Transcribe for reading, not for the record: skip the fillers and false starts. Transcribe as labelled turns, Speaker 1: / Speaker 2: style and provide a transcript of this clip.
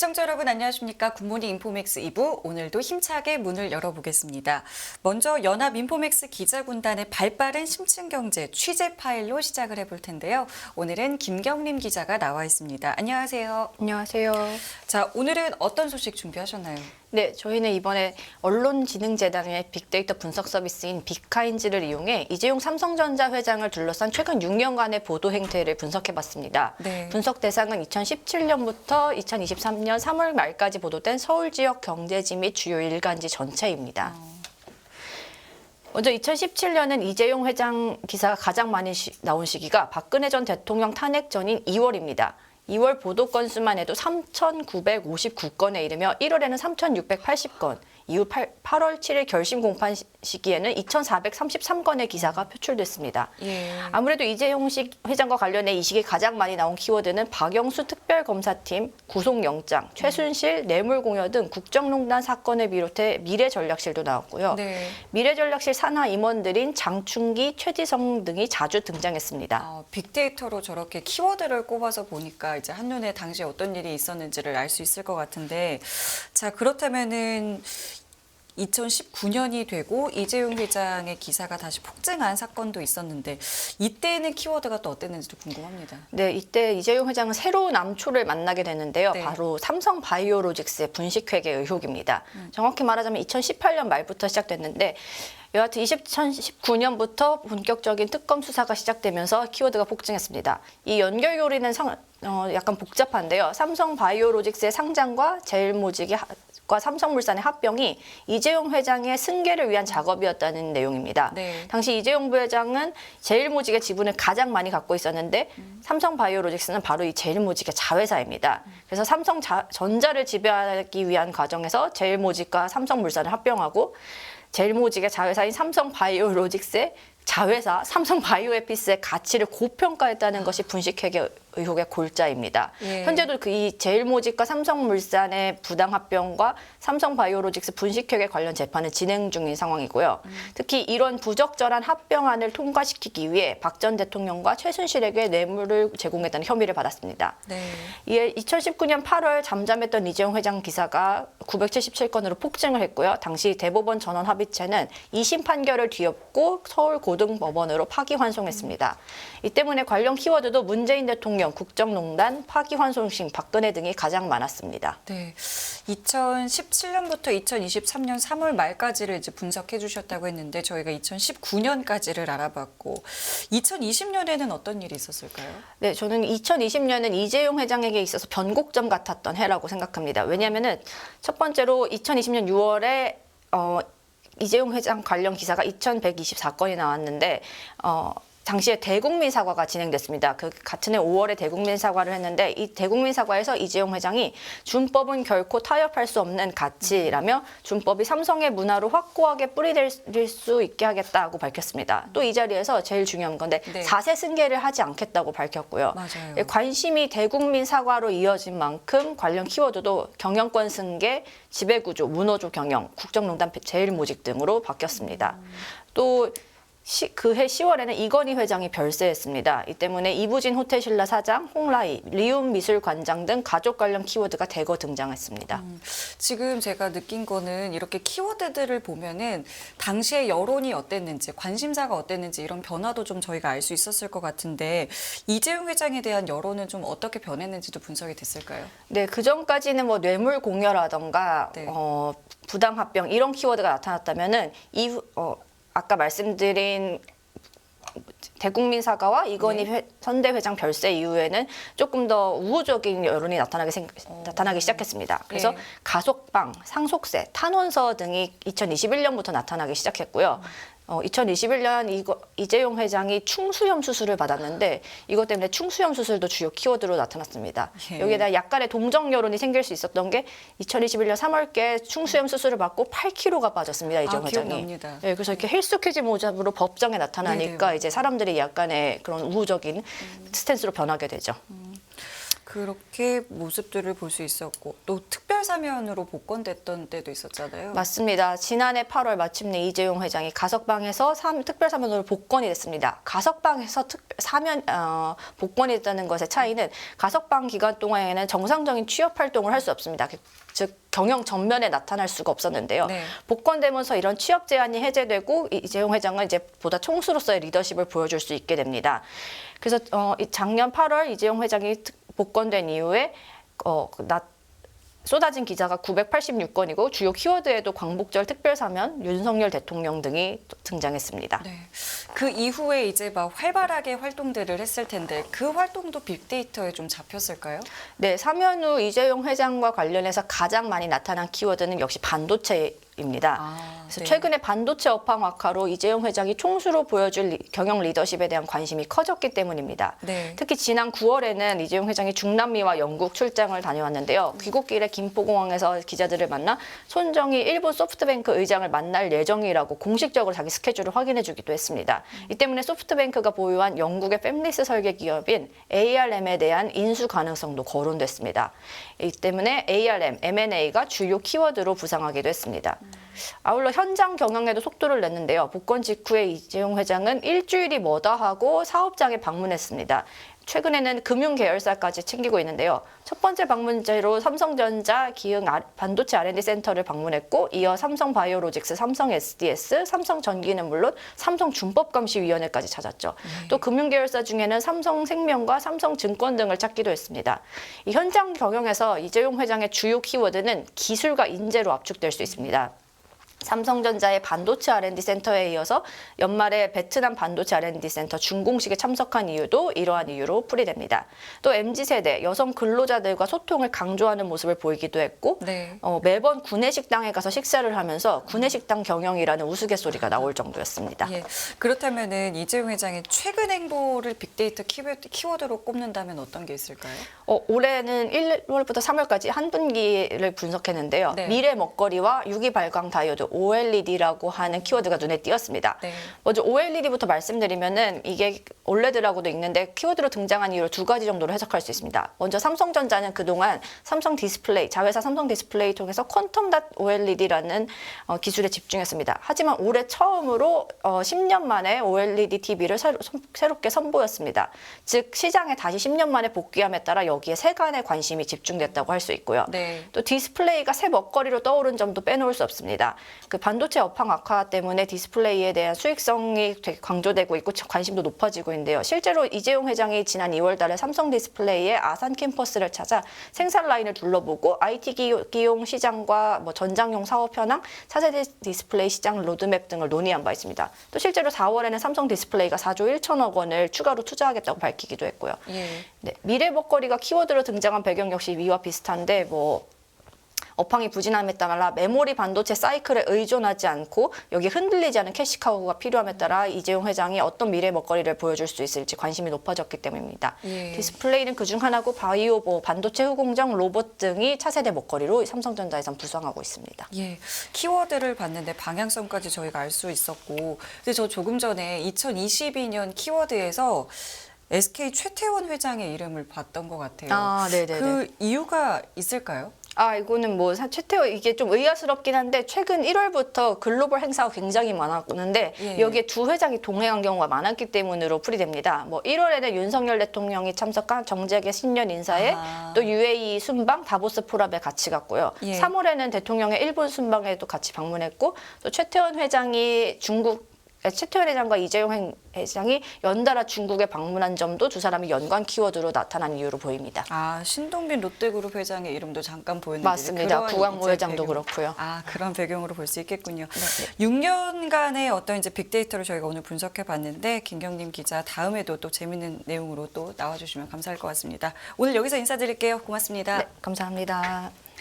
Speaker 1: 시청자 여러분 안녕하십니까. 굿모닝 인포맥스 2부 오늘도 힘차게 문을 열어보겠습니다. 먼저 연합인포맥스 기자군단의 발빠른 심층경제 취재 파일로 시작을 해볼 텐데요. 오늘은 김경림 기자가 나와 있습니다. 안녕하세요.
Speaker 2: 안녕하세요.
Speaker 1: 자, 오늘은 어떤 소식 준비하셨나요?
Speaker 2: 네, 저희는 이번에 언론진흥재단의 빅데이터 분석 서비스인 빅카인즈를 이용해 이재용 삼성전자 회장을 둘러싼 최근 6년간의 보도 행태를 분석해봤습니다.
Speaker 1: 네.
Speaker 2: 분석 대상은 2017년부터 2023년 3월 말까지 보도된 서울 지역 경제지 및 주요 일간지 전체입니다. 먼저 2017년은 이재용 회장 기사가 가장 많이 나온 시기가 박근혜 전 대통령 탄핵 전인 2월입니다. 2월 보도 건수만 해도 3,959건에 이르며 1월에는 3,680건, 이후 8월 7일 결심 공판 시기에는 2,433건의 기사가 표출됐습니다.
Speaker 1: 예.
Speaker 2: 아무래도 이재용 회장과 관련해 이 시기에 가장 많이 나온 키워드는 박영수 특별검사팀, 구속영장, 최순실, 뇌물공여 등 국정농단 사건을 비롯해 미래전략실도 나왔고요.
Speaker 1: 네.
Speaker 2: 미래전략실 산하 임원들인 장충기, 최지성 등이 자주 등장했습니다.
Speaker 1: 빅데이터로 저렇게 키워드를 꼽아서 보니까 이제 한눈에 당시에 어떤 일이 있었는지를 알 수 있을 것 같은데, 자, 그렇다면은 2019년이 되고 이재용 회장의 기사가 다시 폭증한 사건도 있었는데 이때는 키워드가 또 어땠는지도 궁금합니다.
Speaker 2: 네, 이때 이재용 회장은 새로운 암초를 만나게 되는데요.
Speaker 1: 네.
Speaker 2: 바로 삼성 바이오로직스의 분식회계 의혹입니다. 정확히 말하자면 2018년 말부터 시작됐는데 여하튼 2019년부터 본격적인 특검 수사가 시작되면서 키워드가 폭증했습니다. 이 연결 고리는 약간 복잡한데요. 삼성 바이오로직스의 상장과 제일모직과 삼성물산의 합병이 이재용 회장의 승계를 위한 작업이었다는 내용입니다.
Speaker 1: 네.
Speaker 2: 당시 이재용 부회장은 제일모직의 지분을 가장 많이 갖고 있었는데 삼성 바이오로직스는 바로 이 제일모직의 자회사입니다. 그래서 삼성전자를 지배하기 위한 과정에서 제일모직과 삼성물산을 합병하고 제일모직의 자회사인 삼성바이오로직스의 자회사 삼성바이오에피스의 가치를 고평가했다는 것이 분식회계 의혹의 골자입니다.
Speaker 1: 예.
Speaker 2: 현재도 이 제일모직과 삼성물산의 부당 합병과 삼성바이오로직스 분식회계 관련 재판은 진행 중인 상황이고요. 특히 이런 부적절한 합병안을 통과시키기 위해 박 전 대통령과 최순실에게 뇌물을 제공했다는 혐의를 받았습니다.
Speaker 1: 네.
Speaker 2: 이에 2019년 8월 잠잠했던 이재용 회장 기사가 977건으로 폭증을 했고요. 당시 대법원 전원 합의체는 2심 판결을 뒤엎고 서울 고등법원으로 파기환송했습니다. 이 때문에 관련 키워드도 문재인 대통령, 국정농단, 파기환송심, 박근혜 등이 가장 많았습니다.
Speaker 1: 네. 2017년부터 2023년 3월 말까지를 이제 분석해 주셨다고 했는데 저희가 2019년까지를 알아봤고 2020년에는 어떤 일이 있었을까요?
Speaker 2: 네, 저는 2020년은 이재용 회장에게 있어서 변곡점 같았던 해라고 생각합니다. 왜냐하면은 첫 번째로 2020년 6월에 이재용 회장 관련 기사가 2,124건이 나왔는데 당시에 대국민 사과가 진행됐습니다. 그 같은 해 5월에 대국민 사과를 했는데 이 대국민 사과에서 이재용 회장이 준법은 결코 타협할 수 없는 가치라며 준법이 삼성의 문화로 확고하게 뿌리낼 수 있게 하겠다고 밝혔습니다. 또 이 자리에서 제일 중요한 건데
Speaker 1: 네.
Speaker 2: 4세 승계를 하지 않겠다고 밝혔고요.
Speaker 1: 맞아요.
Speaker 2: 관심이 대국민 사과로 이어진 만큼 관련 키워드도 경영권 승계, 지배구조, 문호조 경영, 국정농단 제일모직 등으로 바뀌었습니다. 또 그해 10월에는 이건희 회장이 별세했습니다. 이 때문에 이부진 호텔신라 사장, 홍라이, 리움 미술관장 등 가족 관련 키워드가 대거 등장했습니다.
Speaker 1: 지금 제가 느낀 거는 이렇게 키워드들을 보면은 당시의 여론이 어땠는지, 관심사가 어땠는지 이런 변화도 좀 저희가 알 수 있었을 것 같은데 이재용 회장에 대한 여론은 좀 어떻게 변했는지도 분석이 됐을까요?
Speaker 2: 네, 그 전까지는 뭐 뇌물 공여라던가
Speaker 1: 네.
Speaker 2: 부당 합병 이런 키워드가 나타났다면은 아까 말씀드린 대국민 사과와 이건희
Speaker 1: 네.
Speaker 2: 선대 회장 별세 이후에는 조금 더 우호적인 여론이 나타나기 시작했습니다. 그래서
Speaker 1: 네.
Speaker 2: 가속방, 상속세, 탄원서 등이 2021년부터 나타나기 시작했고요. 2021년 이재용 회장이 충수염 수술을 받았는데 이것 때문에 충수염 수술도 주요 키워드로 나타났습니다.
Speaker 1: 예.
Speaker 2: 여기에다 약간의 동정 여론이 생길 수 있었던 게 2021년 3월께 충수염 수술을 받고 8kg가 빠졌습니다. 이재용 회장이.
Speaker 1: 기억납니다.
Speaker 2: 네, 그래서 이렇게 헬스퀴즈 모습으로 법정에 나타나니까
Speaker 1: 네네.
Speaker 2: 이제 사람들이 약간의 그런 우호적인 스탠스로 변하게 되죠.
Speaker 1: 그렇게 모습들을 볼 수 있었고 또 특별 사면으로 복권됐던 때도 있었잖아요.
Speaker 2: 맞습니다. 지난해 8월 마침내 이재용 회장이 가석방에서 특별 사면으로 복권이 됐습니다. 가석방에서 복권이 됐다는 것의 차이는 가석방 기간 동안에는 정상적인 취업 활동을 할 수 없습니다. 즉 경영 전면에 나타날 수가 없었는데요.
Speaker 1: 네.
Speaker 2: 복권되면서 이런 취업 제한이 해제되고 이재용 회장은 이제 보다 총수로서의 리더십을 보여줄 수 있게 됩니다. 그래서 작년 8월 이재용 회장이 복권된 이후에 쏟아진 기사가 986건이고 주요 키워드에도 광복절 특별사면, 윤석열 대통령 등이 등장했습니다.
Speaker 1: 네. 그 이후에 이제 막 활발하게 활동들을 했을 텐데 그 활동도 빅데이터에 좀 잡혔을까요?
Speaker 2: 네, 사면 후 이재용 회장과 관련해서 가장 많이 나타난 키워드는 역시 반도체입니다. 그래서
Speaker 1: 네.
Speaker 2: 최근에 반도체 업황 악화로 이재용 회장이 총수로 보여줄 경영 리더십에 대한 관심이 커졌기 때문입니다.
Speaker 1: 네.
Speaker 2: 특히 지난 9월에는 이재용 회장이 중남미와 영국 출장을 다녀왔는데요. 귀국길에 김포공항에서 기자들을 만나 손정희 일본 소프트뱅크 의장을 만날 예정이라고 공식적으로 자기 스케줄을 확인해주기도 했습니다. 이 때문에 소프트뱅크가 보유한 영국의 팹리스 설계 기업인 ARM에 대한 인수 가능성도 거론됐습니다. 이 때문에 ARM, M&A가 주요 키워드로 부상하기도 했습니다. 아울러 현장 경영에도 속도를 냈는데요. 복권 직후에 이재용 회장은 일주일이 뭐다 하고 사업장에 방문했습니다. 최근에는 금융 계열사까지 챙기고 있는데요. 첫 번째 방문지로 삼성전자 기흥 반도체 R&D 센터를 방문했고 이어 삼성바이오로직스, 삼성 SDS, 삼성전기는 물론 삼성준법감시위원회까지 찾았죠. 또 금융 계열사 중에는 삼성생명과 삼성증권 등을 찾기도 했습니다. 이 현장 경영에서 이재용 회장의 주요 키워드는 기술과 인재로 압축될 수 있습니다. 삼성전자의 반도체 R&D 센터에 이어서 연말에 베트남 반도체 R&D 센터 준공식에 참석한 이유도 이러한 이유로 풀이됩니다. 또 MZ세대, 여성 근로자들과 소통을 강조하는 모습을 보이기도 했고
Speaker 1: 네.
Speaker 2: 매번 구내식당에 가서 식사를 하면서 구내식당 경영이라는 우스갯소리가 나올 정도였습니다.
Speaker 1: 예. 그렇다면은 이재용 회장의 최근 행보를 빅데이터 키워드로 꼽는다면 어떤 게 있을까요?
Speaker 2: 올해는 1월부터 3월까지 한 분기를 분석했는데요.
Speaker 1: 네.
Speaker 2: 미래 먹거리와 유기 발광 다이오드 OLED라고 하는 키워드가 눈에 띄었습니다.
Speaker 1: 네.
Speaker 2: 먼저 OLED부터 말씀드리면은 이게 OLED라고도 있는데 키워드로 등장한 이유를 두 가지 정도로 해석할 수 있습니다. 먼저 삼성전자는 그동안 삼성 디스플레이, 자회사 삼성 디스플레이 통해서 퀀텀 닷 OLED라는 기술에 집중했습니다. 하지만 올해 처음으로 10년 만에 OLED TV를 새롭게 선보였습니다. 즉 시장에 다시 10년 만에 복귀함에 따라 여기에 세간의 관심이 집중됐다고 할 수 있고요.
Speaker 1: 네.
Speaker 2: 또 디스플레이가 새 먹거리로 떠오른 점도 빼놓을 수 없습니다. 그 반도체 업황 악화 때문에 디스플레이에 대한 수익성이 되게 강조되고 있고 관심도 높아지고 있는데요. 실제로 이재용 회장이 지난 2월 달에 삼성 디스플레이의 아산 캠퍼스를 찾아 생산 라인을 둘러보고 IT 기용 시장과 전장용 사업 현황, 차세대 디스플레이 시장 로드맵 등을 논의한 바 있습니다. 또 실제로 4월에는 삼성 디스플레이가 4조 1천억 원을 추가로 투자하겠다고 밝히기도 했고요.
Speaker 1: 예.
Speaker 2: 네, 미래 먹거리가 키워드로 등장한 배경 역시 위와 비슷한데 업황이 부진함에 따라 메모리 반도체 사이클에 의존하지 않고 여기에 흔들리지 않은 캐시카우가 필요함에 따라 이재용 회장이 어떤 미래 먹거리를 보여줄 수 있을지 관심이 높아졌기 때문입니다.
Speaker 1: 예.
Speaker 2: 디스플레이는 그중 하나고 바이오, 반도체 후공정, 로봇 등이 차세대 먹거리로 삼성전자에선 부상하고 있습니다.
Speaker 1: 예, 키워드를 봤는데 방향성까지 저희가 알 수 있었고, 근데 저 조금 전에 2022년 키워드에서 SK 최태원 회장의 이름을 봤던 것 같아요.
Speaker 2: 아, 네네네.
Speaker 1: 그 이유가 있을까요?
Speaker 2: 이거는 최태원 이게 좀 의아스럽긴 한데 최근 1월부터 글로벌 행사가 굉장히 많았는데
Speaker 1: 예.
Speaker 2: 여기에 두 회장이 동행한 경우가 많았기 때문으로 풀이됩니다. 1월에는 윤석열 대통령이 참석한 정재계 신년 인사에 또 UAE 순방, 다보스 포럼에 같이 갔고요.
Speaker 1: 예.
Speaker 2: 3월에는 대통령의 일본 순방에도 같이 방문했고 또 최태원 회장과 이재용 회장이 연달아 중국에 방문한 점도 두 사람이 연관 키워드로 나타난 이유로 보입니다.
Speaker 1: 신동빈 롯데그룹 회장의 이름도 잠깐 보였는데
Speaker 2: 맞습니다.
Speaker 1: 그러한
Speaker 2: 구광모
Speaker 1: 이제
Speaker 2: 회장도
Speaker 1: 배경.
Speaker 2: 그렇고요.
Speaker 1: 그런 배경으로 볼 수 있겠군요.
Speaker 2: 네.
Speaker 1: 6년간의 어떤 이제 빅데이터를 저희가 오늘 분석해봤는데 김경림 기자 다음에도 또 재밌는 내용으로 또 나와주시면 감사할 것 같습니다. 오늘 여기서 인사드릴게요. 고맙습니다.
Speaker 2: 네, 감사합니다.